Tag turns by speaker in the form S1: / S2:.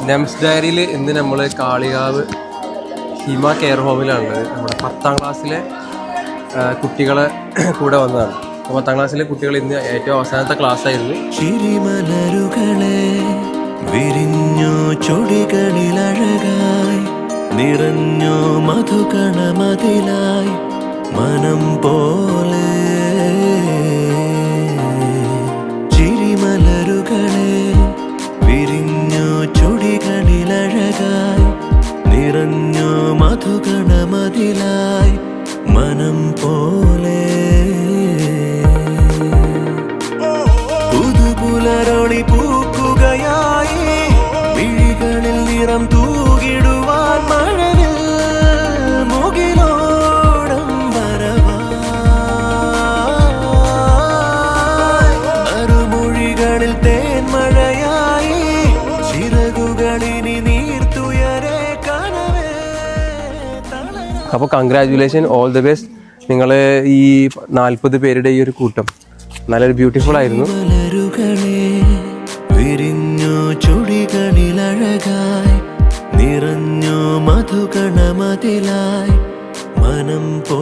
S1: നെംസ് ഡയറിയിൽ ഇന്ന് നമ്മൾ കാളികാവ് ഹിമ കെയർ ഹോമിലാണുള്ളത്. നമ്മുടെ 10ാം ക്ലാസ്സിലെ കുട്ടികളെ കൂടെ വന്നതാണ്. 10ാം ക്ലാസ്സിലെ കുട്ടികൾ ഇന്ന് ഏറ്റവും അവസാനത്തെ ക്ലാസ് ആയിരുന്നു.
S2: ചിരിമലരുകളെ വിരിഞ്ഞോ ചൊടികളിലഴകായി നിറഞ്ഞോ മധുകണമതിലായി മനം പോലെ. ചിരിമലരുകളെ വിരിഞ്ഞോ ചൊടികളിലഴകായി നിറഞ്ഞോ മധുകണമതിലായി മനം പോലെ. പുതുപുലരൊളി പൂക്കുകയായി വിഴികളിൽ നിറം തൂകിടുവാൻ മഴവിൽ മുകിലോടം വരവായി അരുമൊഴികളിൽ തേൻമഴയായി ചിറകുകളിനി നീർത്തുയരെ കനവേ.
S1: അപ്പോൾ കൺഗ്രാജുലേഷൻ, ഓൾ ദി ബെസ്റ്റ്. നിങ്ങൾ ഈ 40 പേരുടെ ഈ ഒരു കൂട്ടം നല്ലൊരു ബ്യൂട്ടിഫുൾ ആയിരുന്നു.
S2: വിരിഞ്ഞോ ചുടികളിലഴകായി നിറഞ്ഞോ മധുകണമതിലായി മനം പോ.